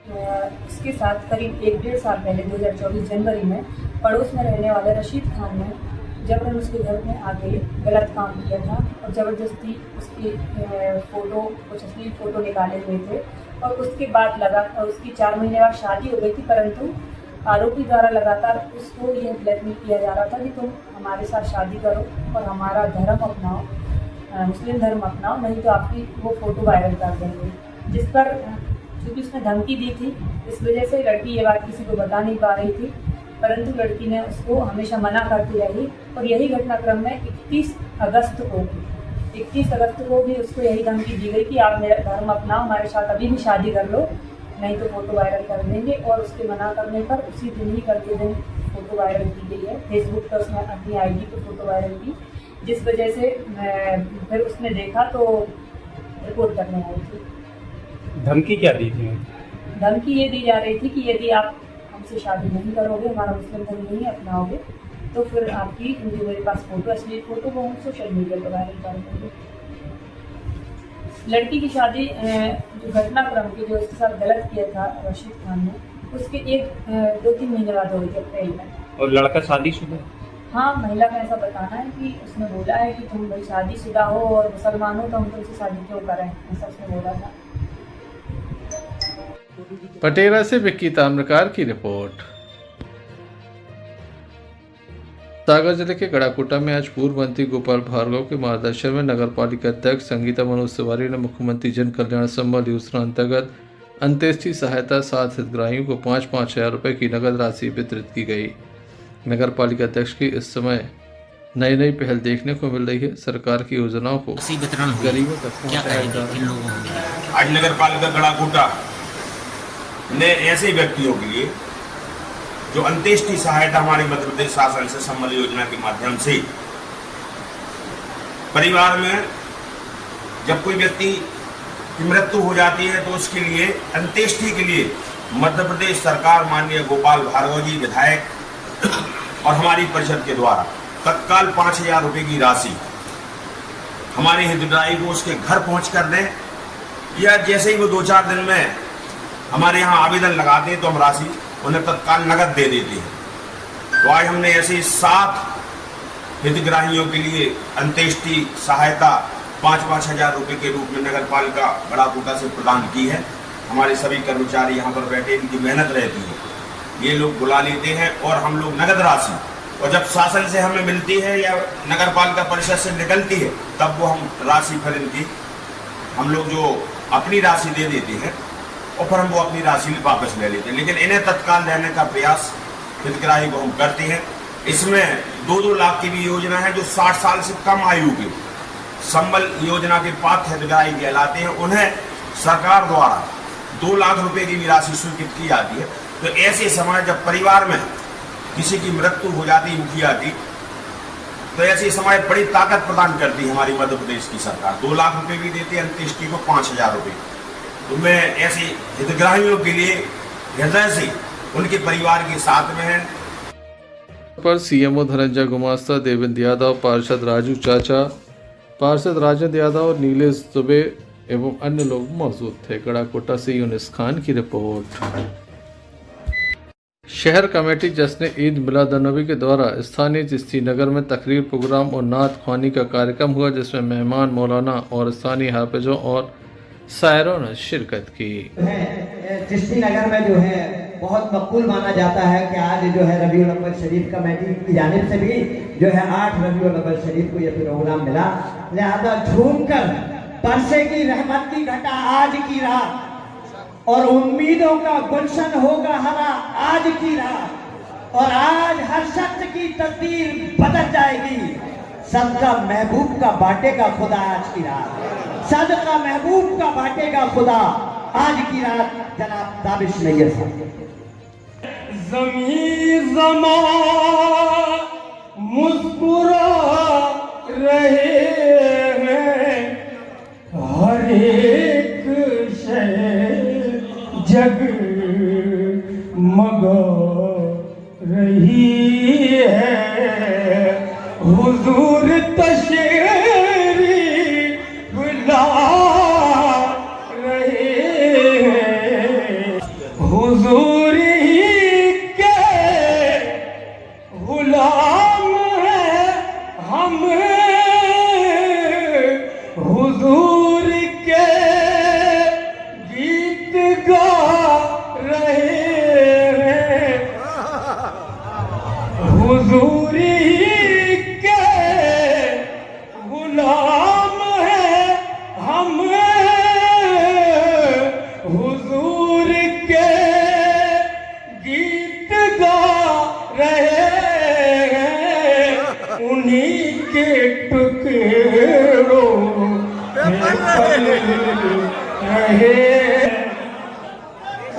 इसके साथ करीब 1-1.5 साल पहले 2024 जनवरी में पड़ोस में रहने वाले रशीद खान ने जबरन उसके घर में आके गलत काम किया था और ज़बरदस्ती उसकी फ़ोटो, कुछ अश्लील फ़ोटो निकाले हुए थे। और उसके बाद और उसकी 4 महीने बाद शादी हो गई थी, परंतु आरोपी द्वारा लगातार उसको यह ब्लैकमेल किया जा रहा था कि तुम हमारे साथ शादी करो और हमारा धर्म अपनाओ, मुस्लिम धर्म अपनाओ, नहीं तो आपकी वो फ़ोटो वायरल कर देंगे। जिस पर क्योंकि उसने धमकी दी थी, इस वजह से लड़की ये बात किसी को बता नहीं पा रही थी, परंतु लड़की ने उसको हमेशा मना करती रही। और यही घटनाक्रम में 21 अगस्त को भी उसको यही धमकी दी गई कि आप मेरा धर्म अपनाओ, हमारे साथ अभी भी शादी कर लो, नहीं तो फ़ोटो वायरल कर देंगे। और उसके मना करने पर उसी दिन ही करते दिन फ़ोटो वायरल की गई है। फेसबुक पर उसने अपनी ID पर फ़ोटो वायरल की, जिस वजह से फिर उसने देखा तो रिपोर्ट करने आई थी। धमकी क्या दी थी? धमकी ये दी जा रही थी कि यदि आप हमसे शादी नहीं करोगे, हमारा मुस्लिम धर्म नहीं अपनाओगे, तो फिर आपकी जो मेरे पास फ़ोटो, असली फ़ोटो वो हम सोशल मीडिया पर वायरल कर देंगे। लड़की की शादी जो घटनाक्रम की जो उसके साथ गलत किया था राशिद खान ने, उसके 2-3 महीने बाद हो गई थी, अप्रैल में। और लड़का शादीशुदा? हाँ, महिला का ऐसा बताना है कि उसने बोला है कि तुम भाई शादीशुदा हो और मुसलमान हो तो हम तुमसे शादी क्यों करें, ऐसा उसने बोला था। पटेरा से विक्की ताम्रकार की रिपोर्ट। सागर जिले के गड़ाकोटा में आज पूर्व मंत्री गोपाल भार्गव के मार्गदर्शन में नगर पालिका अध्यक्ष संगीता मनोज तिवारी ने मुख्यमंत्री जन कल्याण संबल योजना अंतर्गत अंत्येष्टि सहायता 7 हितग्राहियों को 5-5 हजार रुपये की नगद राशि वितरित की गई। नगर पालिका अध्यक्ष की इस समय नई पहल देखने को मिल रही है। सरकार की योजनाओं को गरीबों तक पहुँचाया जा रहा है। आज नगर पालिका गड़ाकोटा ने ऐसे व्यक्तियों के लिए जो अंत्येष्टि सहायता हमारे मध्य प्रदेश शासन से संबल योजना के माध्यम से परिवार में जब कोई व्यक्ति की मृत्यु हो जाती है तो उसके लिए अंत्येष्टि के लिए मध्य प्रदेश सरकार माननीय गोपाल भार्गव जी विधायक और हमारी परिषद के द्वारा तत्काल 5,000 रुपये की राशि हमारे हितग्राही को उसके घर पहुंच कर दें, या जैसे ही वो 2-4 दिन में हमारे यहाँ आवेदन लगाते हैं तो हम राशि उन्हें तत्काल नगद दे देते हैं। तो आज हमने ऐसे 7 हितग्राहियों के लिए अंत्येष्टि सहायता 5-5 हजार रुपए के रूप में नगर पालिका बड़ा कोटा से प्रदान की है। हमारे सभी कर्मचारी यहाँ पर बैठे, इनकी मेहनत रहती है, ये लोग बुला लेते हैं और हम लोग नगद राशि, और जब शासन से हमें मिलती है या नगर पालिका परिषद से निकलती है तब वो हम राशि फिर इनकी हम लोग जो अपनी राशि दे देते हैं और फिर हम वो अपनी राशि वापस ले लेते हैं। लेकिन इन्हें तत्काल लेने का प्रयास हितग्राही को हम करते हैं। इसमें 2-2 लाख की भी योजना है। जो 60 साल से कम आयु के संबल योजना के पात्र हितग्राही कहलाते हैं, उन्हें सरकार द्वारा 2 लाख रुपए की भी राशि स्वीकृत की जाती है। तो ऐसे समय जब परिवार में किसी की मृत्यु हो जाती मुखिया की, तो ऐसे समय बड़ी ताकत प्रदान करती है हमारी मध्य प्रदेश की सरकार। 2 लाख रुपए भी देती है, अंत्येष्टि को 5,000 रुपए। तो मैं ऐसे हितग्राहियों के लिए हृदय से उनके परिवार के साथ में है। पर सीएमओ धनंजय गुमास्ता, देवेंद्र यादव, पार्षद राजू चाचा, पार्षद राजेंद्र यादव, नीलेश दुबे एवं अन्य लोग मौजूद थे। गढ़ाकोटा से यूनिस खान की रिपोर्ट। शहर कमेटी जश्न ईद मिलादुन्नबी के द्वारा स्थानीय चिश्ती नगर में तकरीर, प्रोग्राम और नात ख्वानी का कार्यक्रम हुआ, जिसमें मेहमान मौलाना और स्थानीय हाफिजों और शायरों ने शिरकत की। चिश्ती नगर में जो है बहुत मकबूल माना जाता है कि आज जो है रबीउल अव्वल शरीफ कमेटी की जानिब से भी जो है 8 रबीउल अव्वल शरीफ को यह प्रोग्राम मिला। लिहाजा झूमकर बरसे की रहमत की घटा आज की रात और उम्मीदों का गुलशन होगा हरा आज की रात, और आज हर शख्स की तकदीर बदल जाएगी। सदका महबूब का बांटेगा खुदा आज की रात, सदका महबूब का बांटेगा खुदा आज की रात। जनाब दानिश नैयर साहब। ज़मीन ज़मान मुस्कुरा रहे हैं, हर एक शय जग मगा रही है। हुजूर तशरीफ ला रहे हैं, हुजूर ही के गुलाम है हम, हुजूर के गीत गा रहे हैं, हुजूर ही के गुलाम है हम, हुजूर के गीत गा रहे हैं। उन्हीं के टुकड़ों में पल रहे,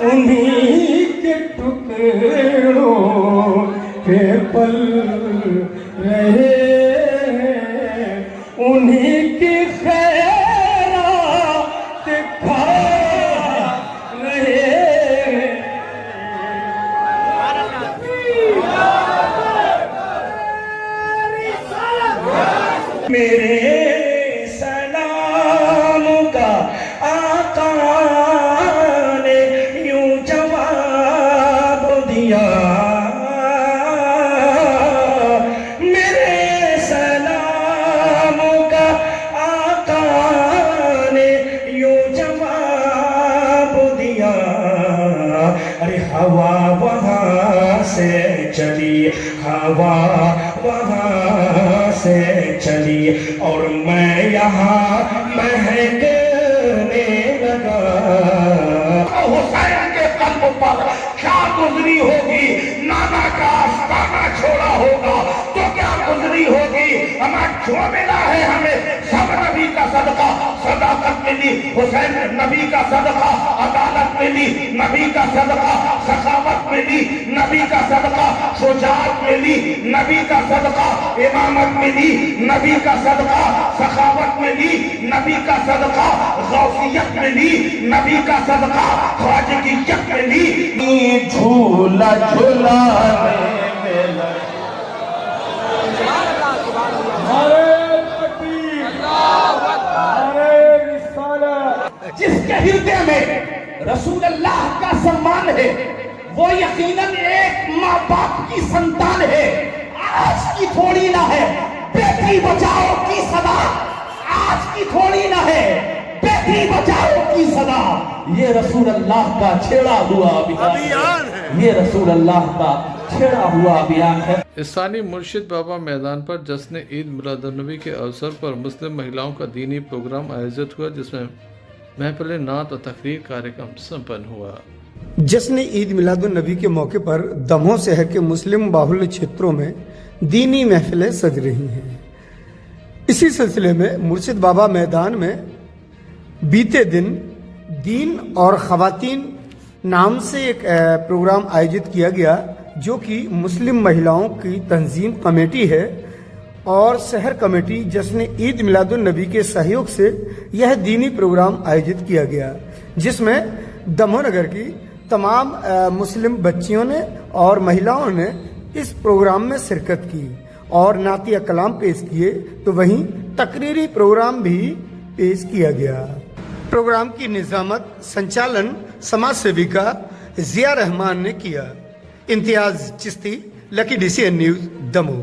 उन्हीं के टुकड़ों पे पल रहे हैं, उन्हीं की खैरात खा रहे हैं। मेरे सलाम का आका ने यूं जवाब दिया, मेरे सलाम का आका ने यूं जवाब दिया। अरे हवा वहाँ से चली, हवा वहाँ से चली और मैं यहाँ महकने लगा। हुसैन के कल्ब पर क्या गुजरी होगी, नाना का आस्ताना छोड़ा होगा तो क्या गुजरी होगी। हमें जो मिला है हमें सब नबी का सदका, सदाकत मिली हुसैन नबी का सदका, अदालत मिली नबी का सदका, सखावत मिली नबी का सदका, शुजाअत मिली नबी का सदका, इमामत मिली नबी का सदका, सखावत मिली नबी का सदका, गौसियत मिली नबी का सदका, ख्वाजगियत मिली। झूला झूलाने में जिसके हृदय में रसूल अल्लाह का सम्मान है वो यकीनन एक माँ बाप की संतान है। आज की थोड़ी ना है बेटी बचाओ की सदा, आज की थोड़ी ना है, बेटी बचाओ की सदा। ये रसूल अल्लाह का छेड़ा हुआ अभियान है, ये रसूल अल्लाह का छेड़ा हुआ अभियान है। स्थानीय मुर्शिद बाबा मैदान पर जश्न ईद मिलादुन्नबी के अवसर पर मुस्लिम महिलाओं का दीनी प्रोग्राम आयोजित हुआ, जिसमें महफिल नात और तकरीर कार्यक्रम संपन्न हुआ। जश्न ईद मिलादुन्नबी के मौके पर दमोह शहर के मुस्लिम बाहुल्य क्षेत्रों में दीनी महफिलें सज रही हैं। इसी सिलसिले में मुर्शिद बाबा मैदान में बीते दिन दीन और खवातीन नाम से एक प्रोग्राम आयोजित किया गया, जो कि मुस्लिम महिलाओं की तंजीम कमेटी है और शहर कमेटी जश्न ईद मिलादुन्नबी के सहयोग से यह दीनी प्रोग्राम आयोजित किया गया, जिसमें दमोह नगर की तमाम मुस्लिम बच्चियों ने और महिलाओं ने इस प्रोग्राम में शिरकत की और नातिया कलाम पेश किए, तो वहीं तकरीरी प्रोग्राम भी पेश किया गया। प्रोग्राम की निजामत संचालन समाज सेविका जिया रहमान ने किया। Imtiaz Chishti, lucky DCN news, Damoh.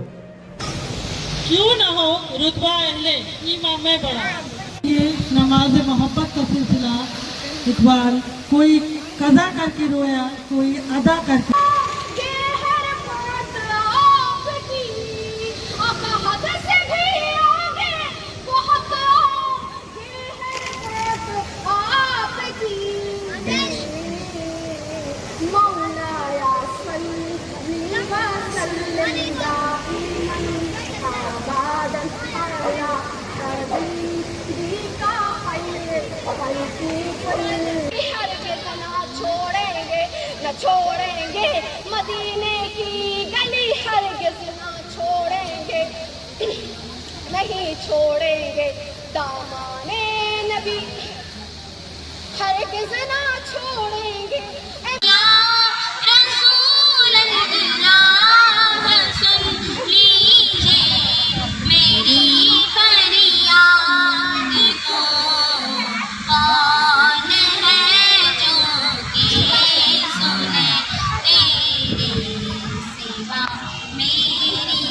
क्यों न हो रुतबा अहले ईमान में बड़ा। ये नमाज मोहब्बत का सिलसिला, एक बार कोई कज़ा करके रोया, कोई अदा करके। छोड़ेंगे मदीने की गली, हरगिज़ ना छोड़ेंगे, नहीं छोड़ेंगे दामाने नबी, हरगिज़ ना छोड़ेंगे। रसूल अल्लाह सुन लीजिए मेरी फरियाद को, कौन है जो कि सुने तेरे सिवा मेरी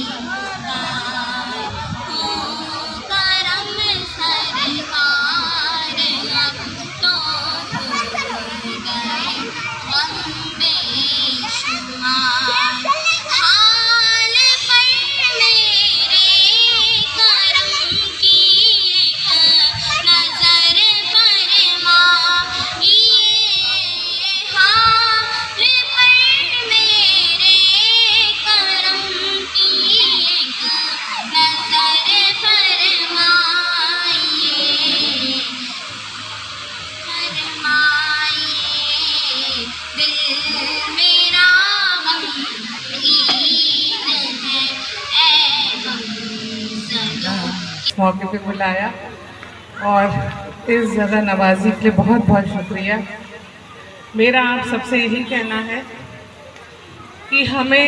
पुकार। हो करम सरकार अब तो भूल गए गम बेशुमार। हाल पर मेरे करम की एक नजर फरमाइए, हाल पर मेरे करम की एक नजर फरमाइए, दिल मेरा गमगीन है, ऐ गमज़दों। इस मौके पे बुलाया और इस जगह नवाजी के लिए बहुत बहुत शुक्रिया। मेरा आप सबसे यही कहना है कि हमें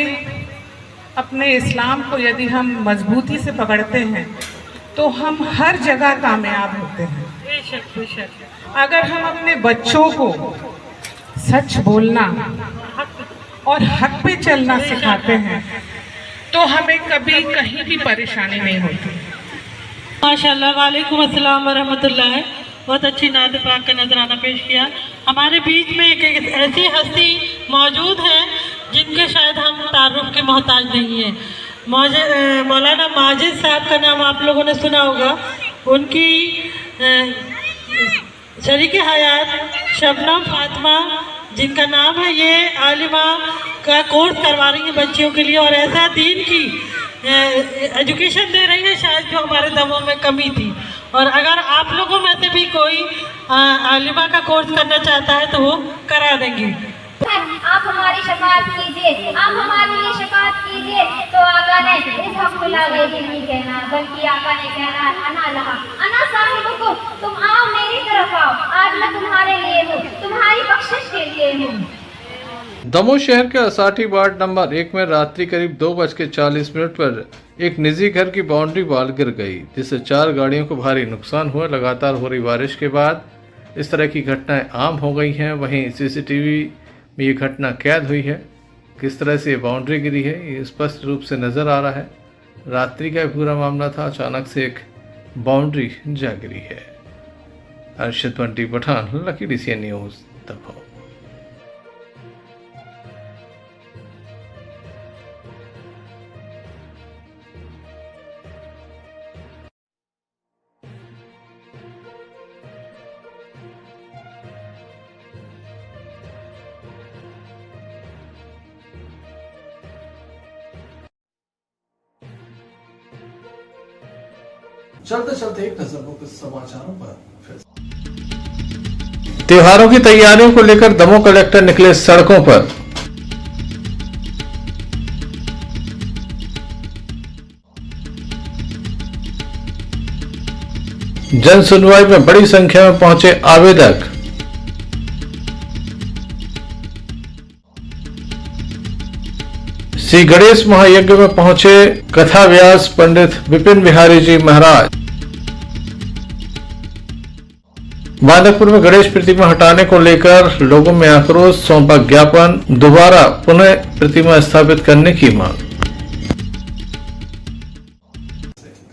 अपने इस्लाम को यदि हम मजबूती से पकड़ते हैं तो हम हर जगह कामयाब होते हैं। बेशक बेशक। अगर हम अपने बच्चों को सच बोलना और हक पे चलना सिखाते हैं तो हमें कभी कहीं भी परेशानी नहीं होती। माशाल्लाह, वालेकुम अस्सलाम वरहमतुल्लाह। बहुत अच्छी नात पाक का नजराना पेश किया। हमारे बीच में एक ऐसी हस्ती मौजूद है जिनके शायद हम तारुफ के मोहताज नहीं है। मौलाना माजिद साहब का नाम आप लोगों ने सुना होगा। उनकी शरीके हयात शबनम फातिमा, जिनका नाम है, ये आलिमा का कोर्स करवा रही है बच्चियों के लिए और ऐसा दीन की एजुकेशन दे रही है शायद जो हमारे दमों में कमी थी। और अगर आप लोगों में से भी कोई आलिमा का कोर्स करना चाहता है तो वो करा देंगे। आप हमारी शफाअत कीजिए, आप हमारे लिए शफाअत कीजिए। तो आका ने इस हक में ला गई नहीं कहना, बल्कि आका ने कहना अना लहा अना साहिबुकुम, तुम आओ मेरी तरफ आओ, आज मैं तुम्हारे लिए हूँ, तुम्हारी बख्शिश के लिए हूँ। दमोह शहर के असाठी वार्ड नंबर 1 में रात्रि करीब 2:40 पर एक निजी घर की बाउंड्री वॉल गिर गई, जिससे 4 गाड़ियों को भारी नुकसान हुआ। लगातार हो रही बारिश के बाद इस तरह की घटनाएं आम हो गई हैं। वहीं CCTV में ये घटना कैद हुई है। किस तरह से ये बाउंड्री गिरी है ये स्पष्ट रूप से नज़र आ रहा है। रात्रि का पूरा मामला था। अचानक से एक बाउंड्री जागरी है। Arshad Bunty Pathan, lucky DCN news, Damoh. चलते चलते एक नजर हो कुछ समाचारों पर। त्योहारों की तैयारियों को लेकर दमोह कलेक्टर निकले सड़कों पर। जन सुनवाई में बड़ी संख्या में पहुंचे आवेदक। श्री गणेश महायज्ञ में पहुंचे कथा व्यास पंडित विपिन बिहारी जी महाराज। माधवपुर में गणेश प्रतिमा हटाने को लेकर लोगों में आक्रोश, सौंपा ज्ञापन, दोबारा पुनः प्रतिमा स्थापित करने की मांग।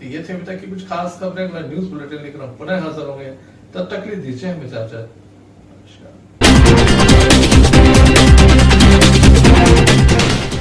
ये थे अभी तक की कुछ खास खबरें। मैं न्यूज बुलेटिन लेकर पुनः हाजिर होंगे, तब तक के लिए दीजिए हमें इजाजत।